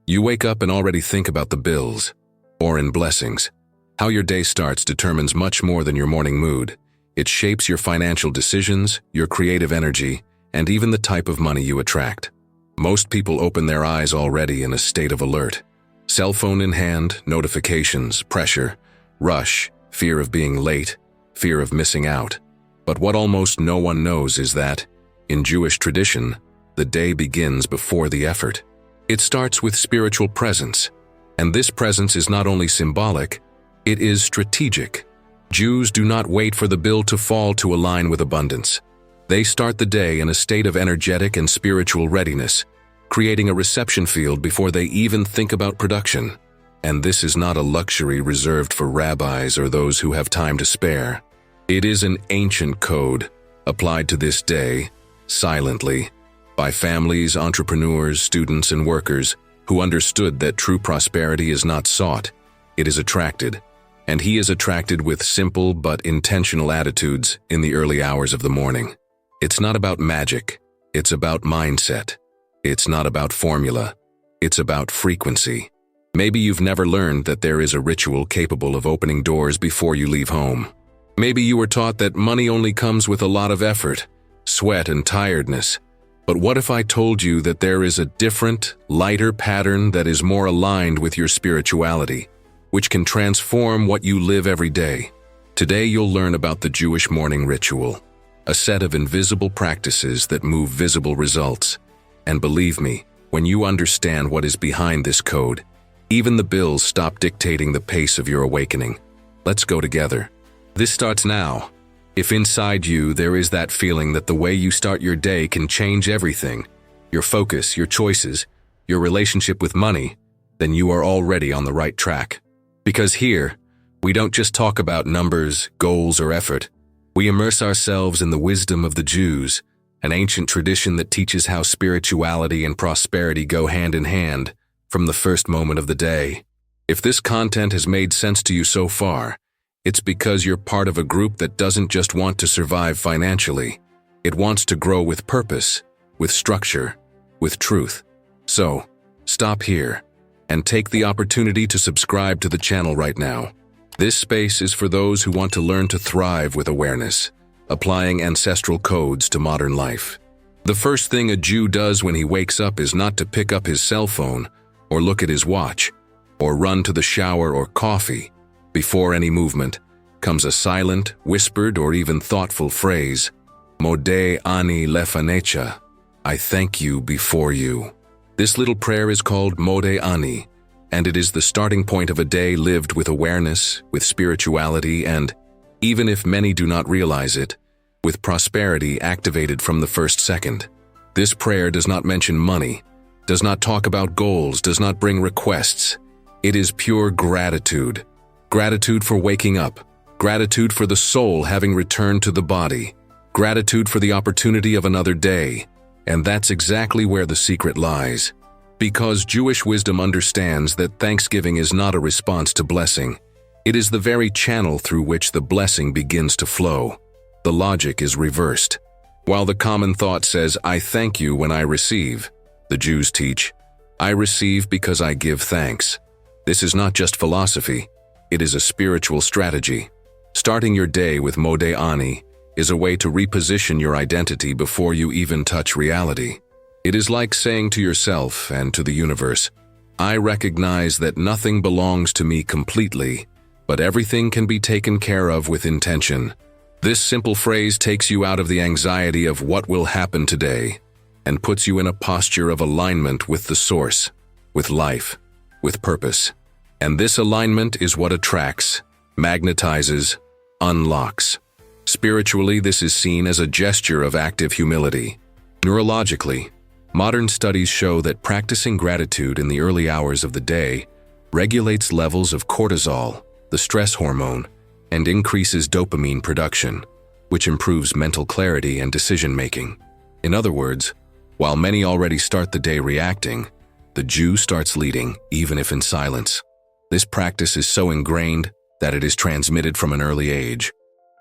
You wake up and already think about the bills, or in blessings. How your day starts determines much more than your morning mood. It shapes your financial decisions, your creative energy, and even the type of money you attract. Most people open their eyes already in a state of alert. Cell phone in hand, notifications, pressure, rush, fear of being late, fear of missing out. But what almost no one knows is that, in Jewish tradition, the day begins before the effort. It starts with spiritual presence, and this presence is not only symbolic, it is strategic. Jews do not wait for the bill to fall to align with abundance. They start the day in a state of energetic and spiritual readiness, creating a reception field before they even think about production. And this is not a luxury reserved for rabbis or those who have time to spare. It is an ancient code, applied to this day, silently, by families, entrepreneurs, students, and workers who understood that true prosperity is not sought, it is attracted. And he is attracted with simple but intentional attitudes in the early hours of the morning. It's not about magic, it's about mindset. It's not about formula, it's about frequency. Maybe you've never learned that there is a ritual capable of opening doors before you leave home. Maybe you were taught that money only comes with a lot of effort, sweat, and tiredness. But what if I told you that there is a different, lighter pattern that is more aligned with your spirituality, which can transform what you live every day? Today you'll learn about the Jewish morning ritual, a set of invisible practices that move visible results. And believe me, when you understand what is behind this code, even the bills stop dictating the pace of your awakening. Let's go together. This starts now. If inside you there is that feeling that the way you start your day can change everything, your focus, your choices, your relationship with money, then you are already on the right track. Because here, we don't just talk about numbers, goals, or effort. We immerse ourselves in the wisdom of the Jews, an ancient tradition that teaches how spirituality and prosperity go hand in hand from the first moment of the day. If this content has made sense to you so far, it's because you're part of a group that doesn't just want to survive financially. It wants to grow with purpose, with structure, with truth. So, stop here and take the opportunity to subscribe to the channel right now. This space is for those who want to learn to thrive with awareness, applying ancestral codes to modern life. The first thing a Jew does when he wakes up is not to pick up his cell phone or look at his watch or run to the shower or coffee. Before any movement comes a silent, whispered, or even thoughtful phrase, Modeh ani lefanecha, I thank you before you. This little prayer is called Modeh ani, and it is the starting point of a day lived with awareness, with spirituality, and, even if many do not realize it, with prosperity activated from the first second. This prayer does not mention money, does not talk about goals, does not bring requests. It is pure gratitude. Gratitude for waking up, gratitude for the soul having returned to the body, gratitude for the opportunity of another day. And that's exactly where the secret lies. Because Jewish wisdom understands that thanksgiving is not a response to blessing. It is the very channel through which the blessing begins to flow. The logic is reversed. While the common thought says, I thank you when I receive, the Jews teach, I receive because I give thanks. This is not just philosophy, it is a spiritual strategy. Starting your day with Modeh ani is a way to reposition your identity before you even touch reality. It is like saying to yourself and to the universe, I recognize that nothing belongs to me completely, but everything can be taken care of with intention. This simple phrase takes you out of the anxiety of what will happen today and puts you in a posture of alignment with the source, with life, with purpose. And this alignment is what attracts, magnetizes, unlocks. Spiritually, this is seen as a gesture of active humility. Neurologically, modern studies show that practicing gratitude in the early hours of the day regulates levels of cortisol, the stress hormone, and increases dopamine production, which improves mental clarity and decision-making. In other words, while many already start the day reacting, the Jew starts leading, even if in silence. This practice is so ingrained that it is transmitted from an early age.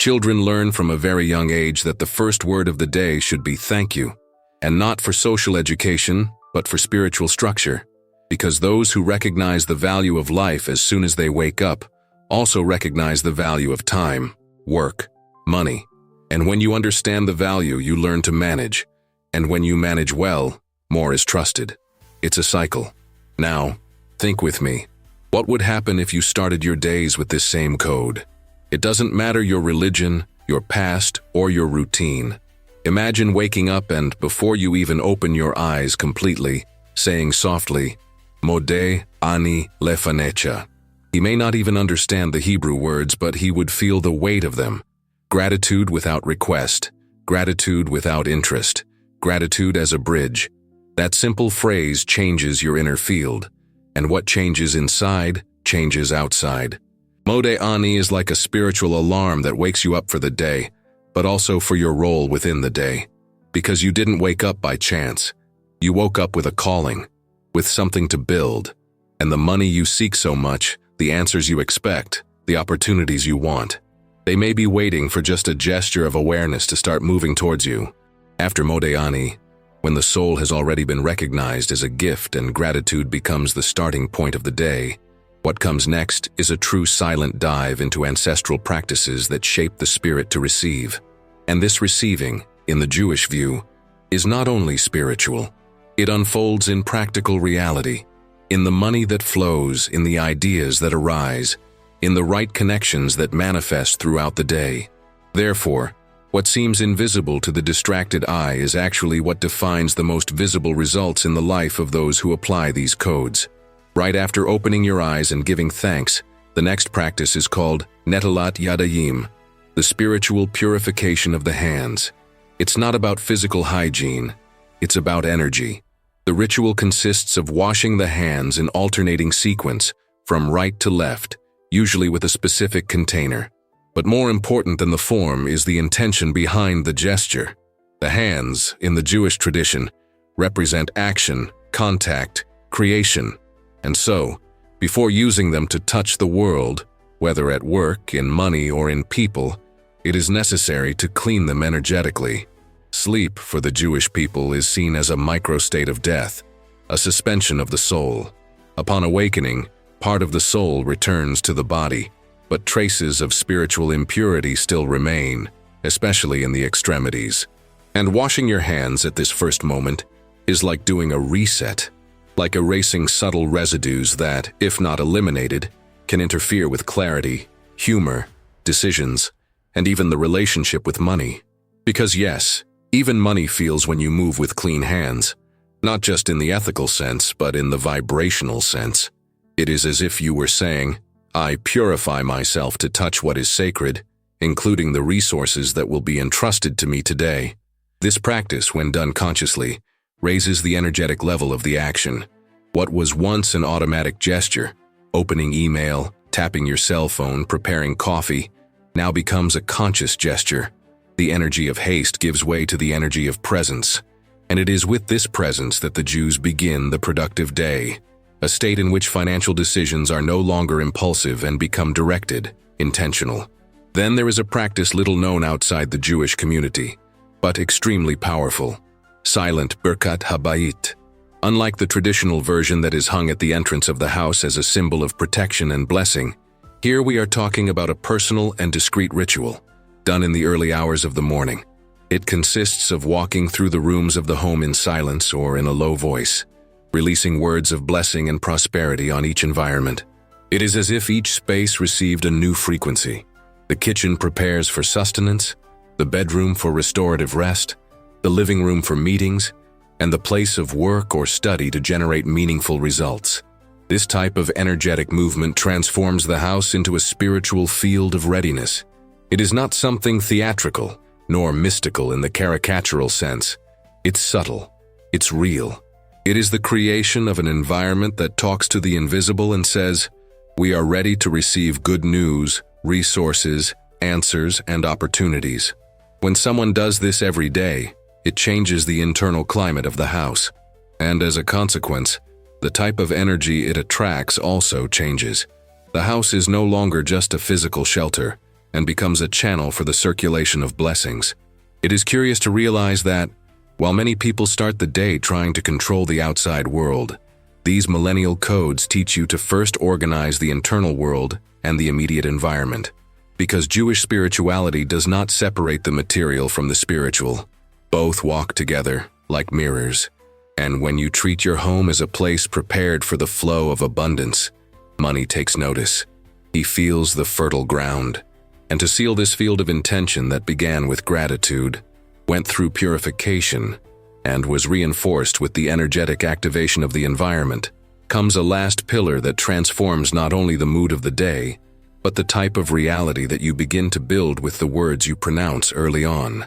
Children learn from a very young age that the first word of the day should be thank you, and not for social education, but for spiritual structure. Because those who recognize the value of life as soon as they wake up also recognize the value of time, work, money. And when you understand the value, you learn to manage. And when you manage well, more is trusted. It's a cycle. Now, think with me. What would happen if you started your days with this same code? It doesn't matter your religion, your past, or your routine. Imagine waking up and, before you even open your eyes completely, saying softly, Modeh ani lefanecha. He may not even understand the Hebrew words, but he would feel the weight of them. Gratitude without request, gratitude without interest, gratitude as a bridge. That simple phrase changes your inner field, and what changes inside changes outside. Modeh ani is like a spiritual alarm that wakes you up for the day, but also for your role within the day. Because you didn't wake up by chance. You woke up with a calling, with something to build, and the money you seek so much, the answers you expect, the opportunities you want. They may be waiting for just a gesture of awareness to start moving towards you. After Modeh ani, when the soul has already been recognized as a gift and gratitude becomes the starting point of the day, what comes next is a true silent dive into ancestral practices that shape the spirit to receive. And this receiving, in the Jewish view, is not only spiritual. It unfolds in practical reality, in the money that flows, in the ideas that arise, in the right connections that manifest throughout the day. Therefore, what seems invisible to the distracted eye is actually what defines the most visible results in the life of those who apply these codes. Right after opening your eyes and giving thanks, the next practice is called Netilat Yadayim, the spiritual purification of the hands. It's not about physical hygiene, it's about energy. The ritual consists of washing the hands in alternating sequence, from right to left, usually with a specific container. But more important than the form is the intention behind the gesture. The hands, in the Jewish tradition, represent action, contact, creation. And so, before using them to touch the world, whether at work, in money, or in people, it is necessary to clean them energetically. Sleep, for the Jewish people, is seen as a microstate of death, a suspension of the soul. Upon awakening, part of the soul returns to the body, but traces of spiritual impurity still remain, especially in the extremities. And washing your hands at this first moment is like doing a reset, like erasing subtle residues that, if not eliminated, can interfere with clarity, humor, decisions, and even the relationship with money. Because yes, even money feels when you move with clean hands, not just in the ethical sense, but in the vibrational sense. It is as if you were saying, I purify myself to touch what is sacred, including the resources that will be entrusted to me today. This practice, when done consciously, raises the energetic level of the action. What was once an automatic gesture, opening email, tapping your cell phone, preparing coffee, now becomes a conscious gesture. The energy of haste gives way to the energy of presence, and it is with this presence that the Jews begin the productive day, a state in which financial decisions are no longer impulsive and become directed, intentional. Then there is a practice little known outside the Jewish community, but extremely powerful: silent Birkat Habayit. Unlike the traditional version that is hung at the entrance of the house as a symbol of protection and blessing, here we are talking about a personal and discreet ritual, done in the early hours of the morning. It consists of walking through the rooms of the home in silence or in a low voice, releasing words of blessing and prosperity on each environment. It is as if each space received a new frequency. The kitchen prepares for sustenance, the bedroom for restorative rest, the living room for meetings, and the place of work or study to generate meaningful results. This type of energetic movement transforms the house into a spiritual field of readiness. It is not something theatrical, nor mystical in the caricatural sense. It's subtle. It's real. It is the creation of an environment that talks to the invisible and says, we are ready to receive good news, resources, answers, and opportunities. When someone does this every day, it changes the internal climate of the house. And as a consequence, the type of energy it attracts also changes. The house is no longer just a physical shelter and becomes a channel for the circulation of blessings. It is curious to realize that, while many people start the day trying to control the outside world, These millennial codes teach you to first organize the internal world and the immediate environment, because Jewish spirituality does not separate the material from the spiritual. Both walk together like mirrors. And when you treat your home as a place prepared for the flow of abundance, money takes notice. He feels the fertile ground. And to seal this field of intention that began with gratitude, went through purification, and was reinforced with the energetic activation of the environment, comes a last pillar that transforms not only the mood of the day, but the type of reality that you begin to build with the words you pronounce early on.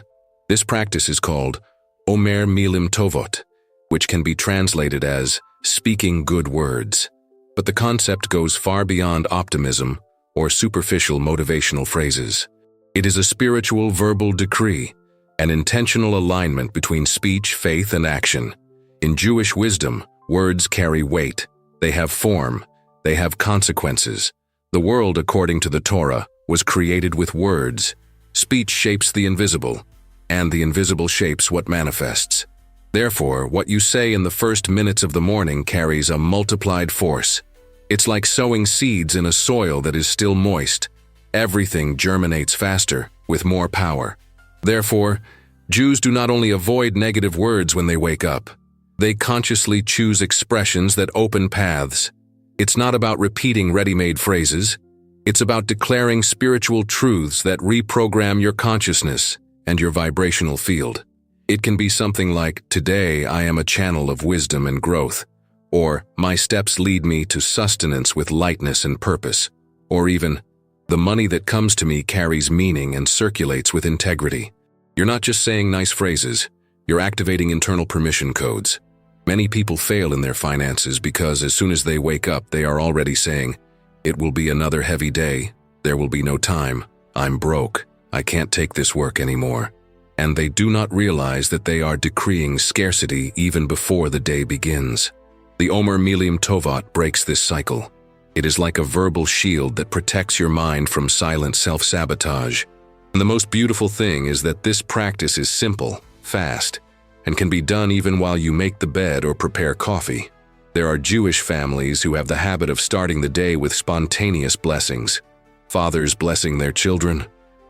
This practice is called Omer Milim Tovot, which can be translated as speaking good words. But the concept goes far beyond optimism or superficial motivational phrases. It is a spiritual verbal decree, an intentional alignment between speech, faith, and action. In Jewish wisdom, words carry weight. They have form. They have consequences. The world, according to the Torah, was created with words. Speech shapes the invisible, and the invisible shapes what manifests. Therefore, what you say in the first minutes of the morning carries a multiplied force. It's like sowing seeds in a soil that is still moist. Everything germinates faster, with more power. Therefore, Jews do not only avoid negative words when they wake up. They consciously choose expressions that open paths. It's not about repeating ready-made phrases. It's about declaring spiritual truths that reprogram your consciousness and your vibrational field. It can be something like, "Today I am a channel of wisdom and growth," or "My steps lead me to sustenance with lightness and purpose," or even, "The money that comes to me carries meaning and circulates with integrity." You're not just saying nice phrases, you're activating internal permission codes. Many people fail in their finances because as soon as they wake up, they are already saying, "It will be another heavy day, there will be no time, I'm broke, I can't take this work anymore." And they do not realize that they are decreeing scarcity even before the day begins. The Omer Milim Tovot breaks this cycle. It is like a verbal shield that protects your mind from silent self-sabotage. And the most beautiful thing is that this practice is simple, fast, and can be done even while you make the bed or prepare coffee. There are Jewish families who have the habit of starting the day with spontaneous blessings. Fathers blessing their children,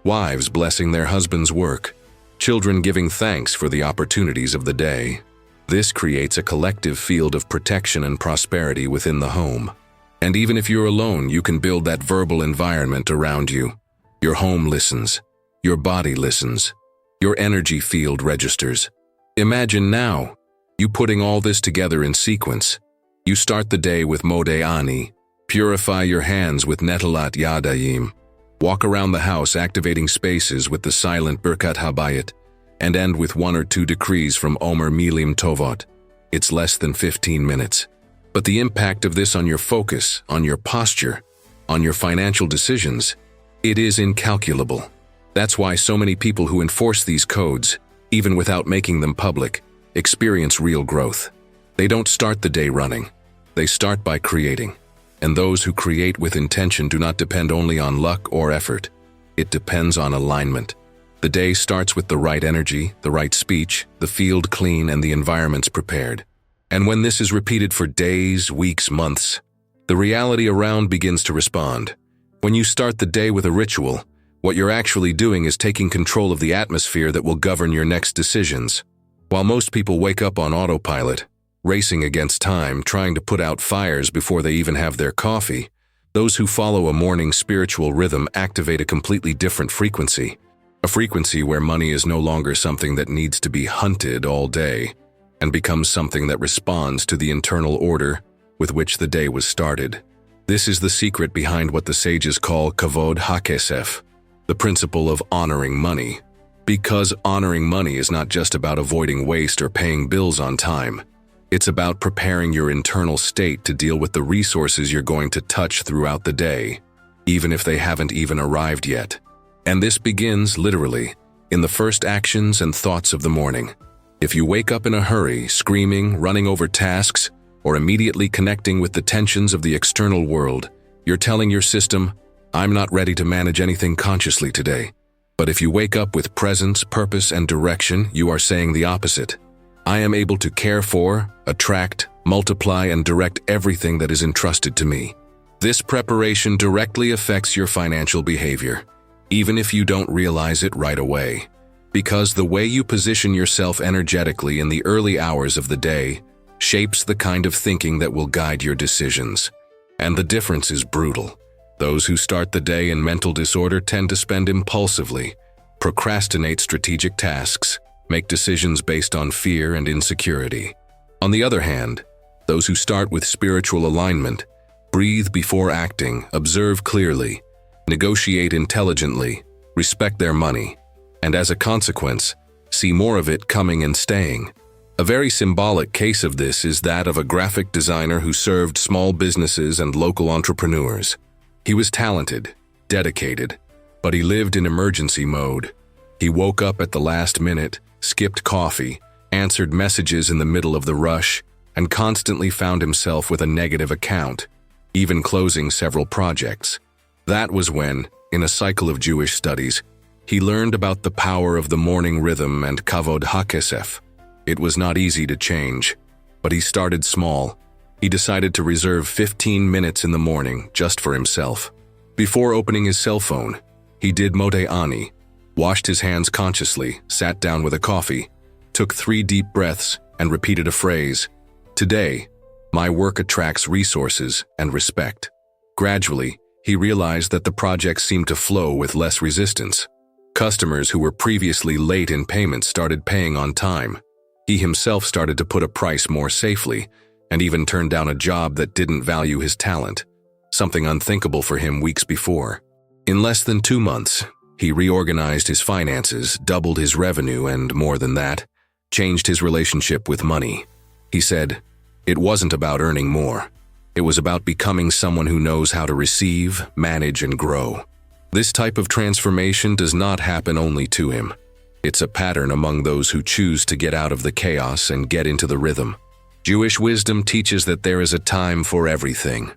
wives blessing their husband's work, children giving thanks for the opportunities of the day. This creates a collective field of protection and prosperity within the home. And even if you're alone, you can build that verbal environment around you. Your home listens. Your body listens. Your energy field registers. Imagine now, you putting all this together in sequence. You start the day with Modeh Ani, purify your hands with Netalat Yadayim, walk around the house activating spaces with the silent Birkat Habayit, and end with 1 or 2 decrees from Omer Milim Tovot. It's less than 15 minutes. But the impact of this on your focus, on your posture, on your financial decisions, it is incalculable. That's why so many people who enforce these codes, even without making them public, experience real growth. They don't start the day running. They start by creating. And those who create with intention do not depend only on luck or effort. It depends on alignment. The day starts with the right energy, the right speech, the field clean, and the environments prepared. And when this is repeated for days, weeks, months, the reality around begins to respond. When you start the day with a ritual, what you're actually doing is taking control of the atmosphere that will govern your next decisions. While most people wake up on autopilot, racing against time, trying to put out fires before they even have their coffee, those who follow a morning spiritual rhythm activate a completely different frequency. A frequency where money is no longer something that needs to be hunted all day, and becomes something that responds to the internal order with which the day was started. This is the secret behind what the sages call Kavod HaKesef, the principle of honoring money. Because honoring money is not just about avoiding waste or paying bills on time. It's about preparing your internal state to deal with the resources you're going to touch throughout the day, even if they haven't even arrived yet. And this begins, literally, in the first actions and thoughts of the morning. If you wake up in a hurry, screaming, running over tasks, or immediately connecting with the tensions of the external world, you're telling your system, "I'm not ready to manage anything consciously today." But if you wake up with presence, purpose, and direction, you are saying the opposite. I am able to care for, attract, multiply, and direct everything that is entrusted to me. This preparation directly affects your financial behavior, even if you don't realize it right away. Because the way you position yourself energetically in the early hours of the day shapes the kind of thinking that will guide your decisions. And the difference is brutal. Those who start the day in mental disorder tend to spend impulsively, procrastinate strategic tasks, make decisions based on fear and insecurity. On the other hand, those who start with spiritual alignment breathe before acting, observe clearly, negotiate intelligently, respect their money, and as a consequence, see more of it coming and staying. A very symbolic case of this is that of a graphic designer who served small businesses and local entrepreneurs. He was talented, dedicated, but he lived in emergency mode. He woke up at the last minute, skipped coffee, answered messages in the middle of the rush, and constantly found himself with a negative account, even closing several projects. That was when, in a cycle of Jewish studies, he learned about the power of the morning rhythm and kavod hakesef. It was not easy to change, but he started small. He decided to reserve 15 minutes in the morning just for himself. Before opening his cell phone, he did Modeh Ani, washed his hands consciously, sat down with a coffee, took 3 deep breaths, and repeated a phrase, "Today, my work attracts resources and respect." Gradually, he realized that the projects seemed to flow with less resistance. Customers who were previously late in payments started paying on time. He himself started to put a price more safely, and even turned down a job that didn't value his talent, something unthinkable for him weeks before. In less than 2 months, he reorganized his finances, doubled his revenue, and more than that, changed his relationship with money. He said, "It wasn't about earning more. It was about becoming someone who knows how to receive, manage, and grow." This type of transformation does not happen only to him. It's a pattern among those who choose to get out of the chaos and get into the rhythm. Jewish wisdom teaches that there is a time for everything,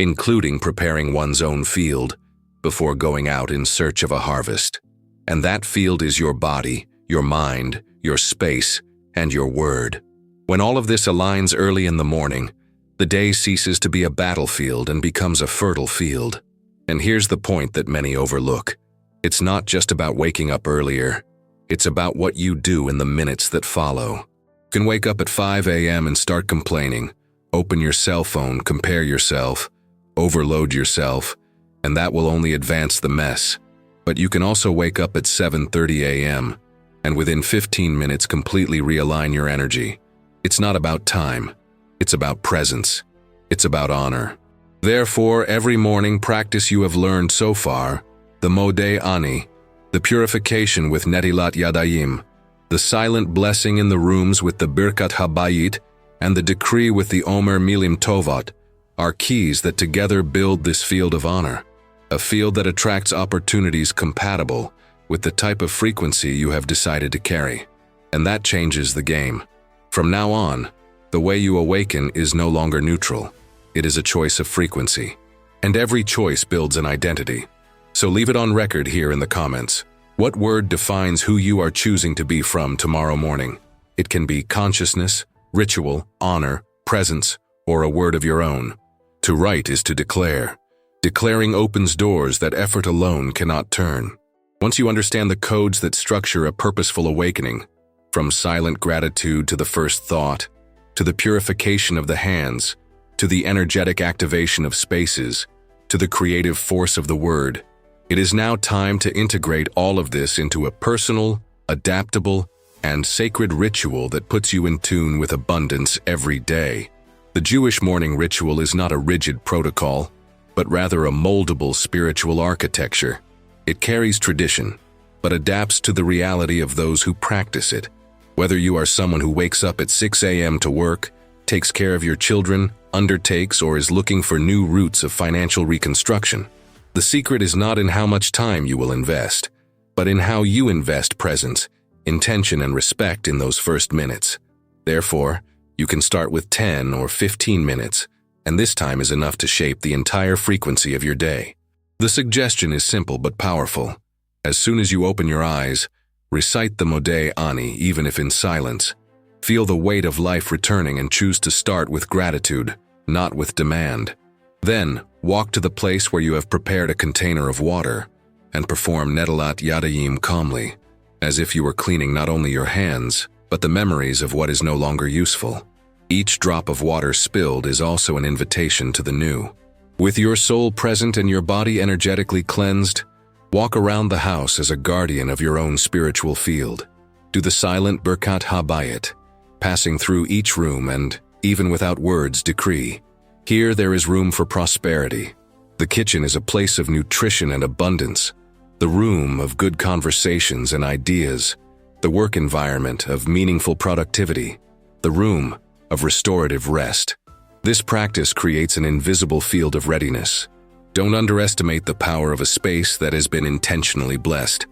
including preparing one's own field before going out in search of a harvest. And that field is your body, your mind, your space, and your word. When all of this aligns early in the morning, the day ceases to be a battlefield and becomes a fertile field. And here's the point that many overlook. It's not just about waking up earlier. It's about what you do in the minutes that follow. You can wake up at 5 a.m. and start complaining, open your cell phone, compare yourself, overload yourself, and that will only advance the mess. But you can also wake up at 7:30 a.m. and within 15 minutes completely realign your energy. It's not about time. It's about presence. It's about honor. Therefore, every morning practice you have learned so far, the Modeh Ani, the purification with Netilat Yadayim, the silent blessing in the rooms with the Birkat Habayit, and the decree with the Omer Milim Tovat, are keys that together build this field of honor, a field that attracts opportunities compatible with the type of frequency you have decided to carry. And that changes the game. From now on, the way you awaken is no longer neutral. It is a choice of frequency. And every choice builds an identity. So leave it on record here in the comments. What word defines who you are choosing to be from tomorrow morning? It can be consciousness, ritual, honor, presence, or a word of your own. To write is to declare. Declaring opens doors that effort alone cannot turn. Once you understand the codes that structure a purposeful awakening, from silent gratitude to the first thought, to the purification of the hands, to the energetic activation of spaces, to the creative force of the word, it is now time to integrate all of this into a personal, adaptable, and sacred ritual that puts you in tune with abundance every day. The Jewish morning ritual is not a rigid protocol, but rather a moldable spiritual architecture. It carries tradition, but adapts to the reality of those who practice it. Whether you are someone who wakes up at 6 a.m. to work, takes care of your children, undertakes, or is looking for new routes of financial reconstruction, the secret is not in how much time you will invest, but in how you invest presence, intention, and respect in those first minutes. Therefore, you can start with 10 or 15 minutes, and this time is enough to shape the entire frequency of your day. The suggestion is simple but powerful. As soon as you open your eyes, recite the Modeh Ani, even if in silence. Feel the weight of life returning and choose to start with gratitude, not with demand. Then, walk to the place where you have prepared a container of water and perform Netalat Yadayim calmly, as if you were cleaning not only your hands, but the memories of what is no longer useful. Each drop of water spilled is also an invitation to the new. With your soul present and your body energetically cleansed, walk around the house as a guardian of your own spiritual field. Do the silent Birkat HaBayit, passing through each room and, even without words, decree. Here there is room for prosperity. The kitchen is a place of nutrition and abundance, the room of good conversations and ideas, the work environment of meaningful productivity, the room of restorative rest. This practice creates an invisible field of readiness. Don't underestimate the power of a space that has been intentionally blessed.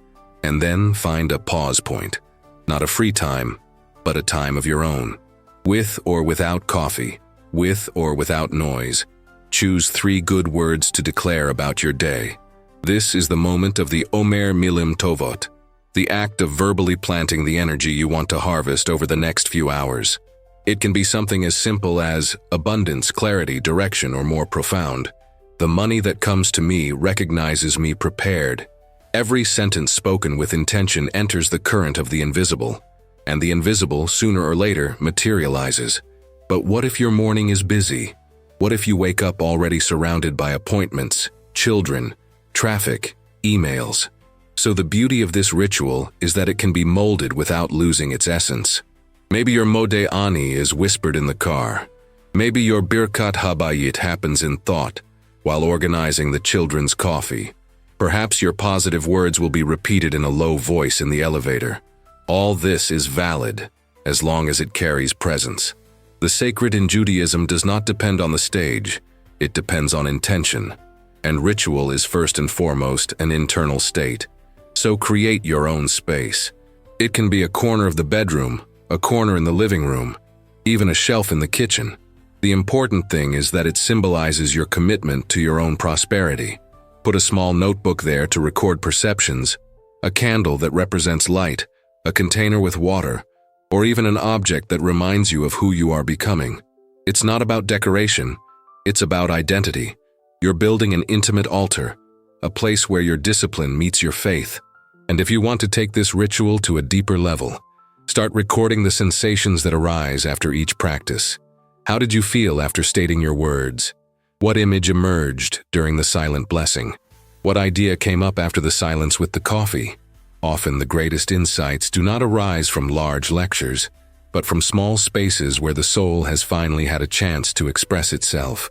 And then find a pause point. Not a free time, but a time of your own. With or without coffee, with or without noise. Choose 3 good words to declare about your day. This is the moment of the Omer Milim Tovot, the act of verbally planting the energy you want to harvest over the next few hours. It can be something as simple as abundance, clarity, direction, or more profound. The money that comes to me recognizes me prepared. Every sentence spoken with intention enters the current of the invisible, and the invisible, sooner or later, materializes. But what if your morning is busy? What if you wake up already surrounded by appointments, children, traffic, emails? So the beauty of this ritual is that it can be molded without losing its essence. Maybe your Modeh Ani is whispered in the car. Maybe your Birkat Habayit happens in thought while organizing the children's coffee. Perhaps your positive words will be repeated in a low voice in the elevator. All this is valid as long as it carries presence. The sacred in Judaism does not depend on the stage, it depends on intention. And ritual is first and foremost an internal state. So create your own space. It can be a corner of the bedroom, a corner in the living room, even a shelf in the kitchen. The important thing is that it symbolizes your commitment to your own prosperity. Put a small notebook there to record perceptions, a candle that represents light, a container with water, or even an object that reminds you of who you are becoming. It's not about decoration, it's about identity. You're building an intimate altar, a place where your discipline meets your faith. And if you want to take this ritual to a deeper level, start recording the sensations that arise after each practice. How did you feel after stating your words? What image emerged during the silent blessing? What idea came up after the silence with the coffee? Often the greatest insights do not arise from large lectures, but from small spaces where the soul has finally had a chance to express itself.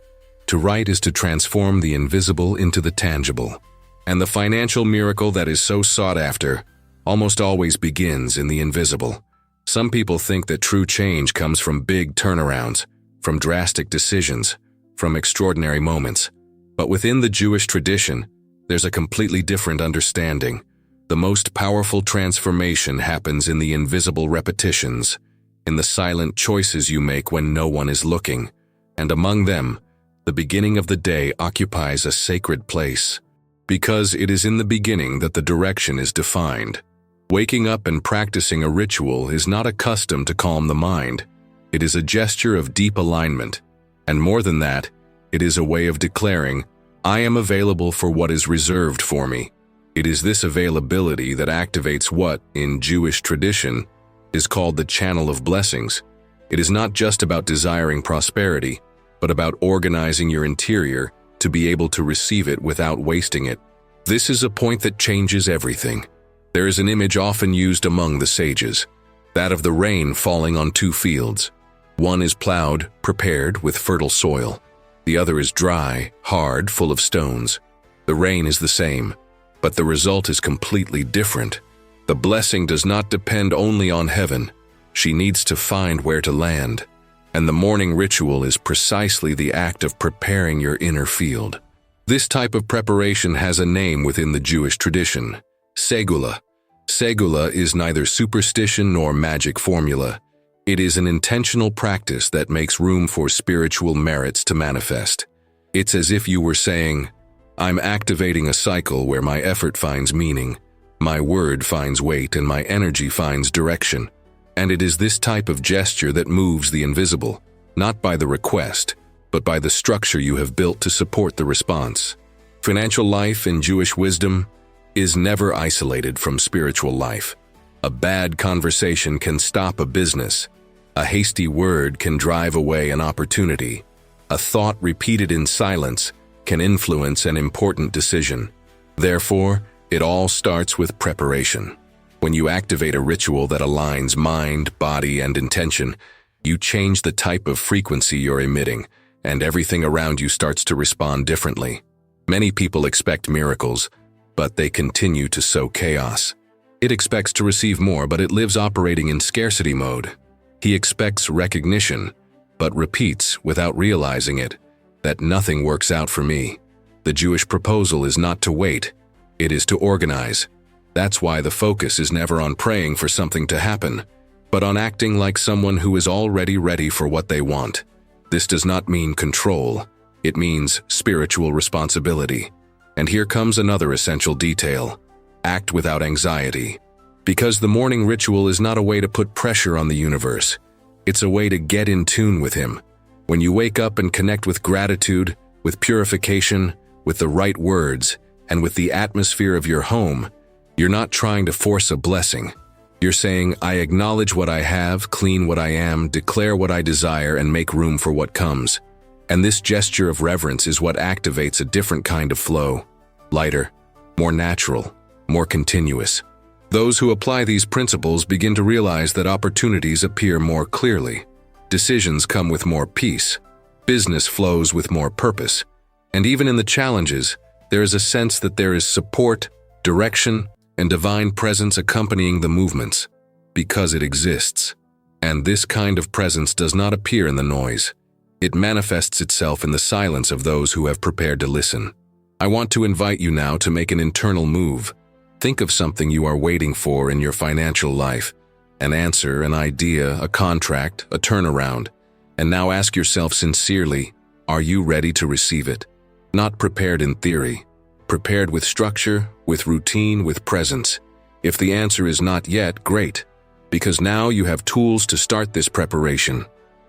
To write is to transform the invisible into the tangible. And the financial miracle that is so sought after almost always begins in the invisible. Some people think that true change comes from big turnarounds, from drastic decisions, from extraordinary moments. But within the Jewish tradition, there's a completely different understanding. The most powerful transformation happens in the invisible repetitions, in the silent choices you make when no one is looking. And among them, the beginning of the day occupies a sacred place, because it is in the beginning that the direction is defined. Waking up and practicing a ritual is not a custom to calm the mind. It is a gesture of deep alignment, and more than that, it is a way of declaring, I am available for what is reserved for me. It is this availability that activates what, in Jewish tradition, is called the channel of blessings. It is not just about desiring prosperity, but about organizing your interior to be able to receive it without wasting it. This is a point that changes everything. There is an image often used among the sages, that of the rain falling on 2 fields. One is plowed, prepared with fertile soil. The other is dry, hard, full of stones. The rain is the same, but the result is completely different. The blessing does not depend only on heaven. She needs to find where to land. And the morning ritual is precisely the act of preparing your inner field. This type of preparation has a name within the Jewish tradition, segula. Segula is neither superstition nor magic formula. It is an intentional practice that makes room for spiritual merits to manifest. It's as if you were saying, I'm activating a cycle where my effort finds meaning, my word finds weight, and my energy finds direction. And it is this type of gesture that moves the invisible, not by the request, but by the structure you have built to support the response. Financial life in Jewish wisdom is never isolated from spiritual life. A bad conversation can stop a business. A hasty word can drive away an opportunity. A thought repeated in silence can influence an important decision. Therefore, it all starts with preparation. When you activate a ritual that aligns mind, body, and intention, you change the type of frequency you're emitting, and everything around you starts to respond differently. Many people expect miracles, but they continue to sow chaos. It expects to receive more, but it lives operating in scarcity mode. He expects recognition, but repeats, without realizing it, that nothing works out for me. The Jewish proposal is not to wait, it is to organize. That's why the focus is never on praying for something to happen, but on acting like someone who is already ready for what they want. This does not mean control, it means spiritual responsibility. And here comes another essential detail: act without anxiety. Because the morning ritual is not a way to put pressure on the universe, it's a way to get in tune with Him. When you wake up and connect with gratitude, with purification, with the right words, and with the atmosphere of your home, you're not trying to force a blessing. You're saying, I acknowledge what I have, clean what I am, declare what I desire, and make room for what comes. And this gesture of reverence is what activates a different kind of flow. Lighter, more natural, more continuous. Those who apply these principles begin to realize that opportunities appear more clearly. Decisions come with more peace. Business flows with more purpose. And even in the challenges, there is a sense that there is support, direction, and divine presence accompanying the movements, because it exists. And this kind of presence does not appear in the noise. It manifests itself in the silence of those who have prepared to listen. I want to invite you now to make an internal move. Think of something you are waiting for in your financial life, an answer, an idea, a contract, a turnaround. And now ask yourself sincerely, are you ready to receive it? Not prepared in theory, prepared with structure, with routine, with presence. If the answer is not yet, great, because now you have tools to start this preparation.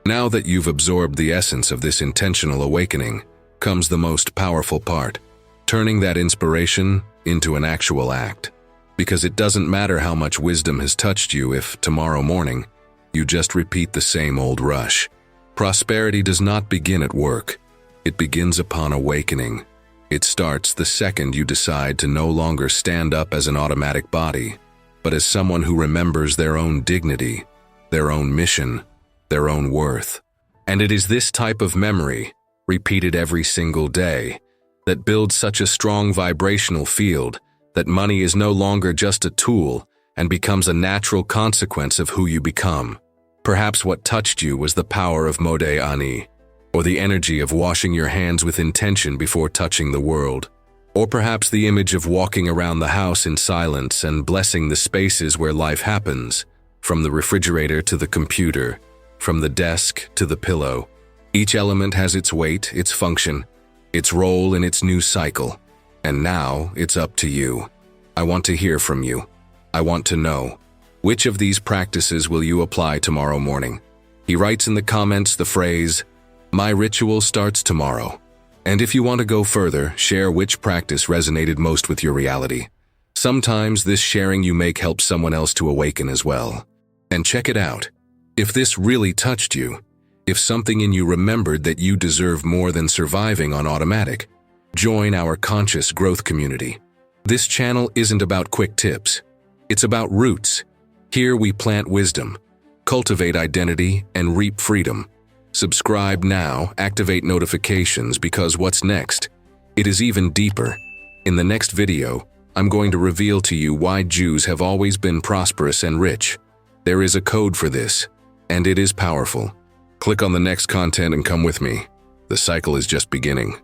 Now that you've absorbed the essence of this intentional awakening, comes the most powerful part, turning that inspiration into an actual act. Because it doesn't matter how much wisdom has touched you if, tomorrow morning, you just repeat the same old rush. Prosperity does not begin at work. It begins upon awakening. It starts the second you decide to no longer stand up as an automatic body, but as someone who remembers their own dignity, their own mission, their own worth. And it is this type of memory, repeated every single day, that builds such a strong vibrational field that money is no longer just a tool and becomes a natural consequence of who you become. Perhaps what touched you was the power of Modeh Ani, or the energy of washing your hands with intention before touching the world. Or perhaps the image of walking around the house in silence and blessing the spaces where life happens, from the refrigerator to the computer, from the desk to the pillow. Each element has its weight, its function, its role in its new cycle. And now it's up to you. I want to hear from you. I want to know, which of these practices will you apply tomorrow morning? He writes in the comments the phrase, "My ritual starts tomorrow." And if you want to go further, share which practice resonated most with your reality. Sometimes this sharing you make helps someone else to awaken as well. And check it out. If this really touched you, if something in you remembered that you deserve more than surviving on automatic, join our conscious growth community. This channel isn't about quick tips. It's about roots. Here we plant wisdom, cultivate identity, and reap freedom. Subscribe now, activate notifications, because what's next? It is even deeper. In the next video, I'm going to reveal to you why Jews have always been prosperous and rich. There is a code for this, and it is powerful. Click on the next content and come with me. The cycle is just beginning.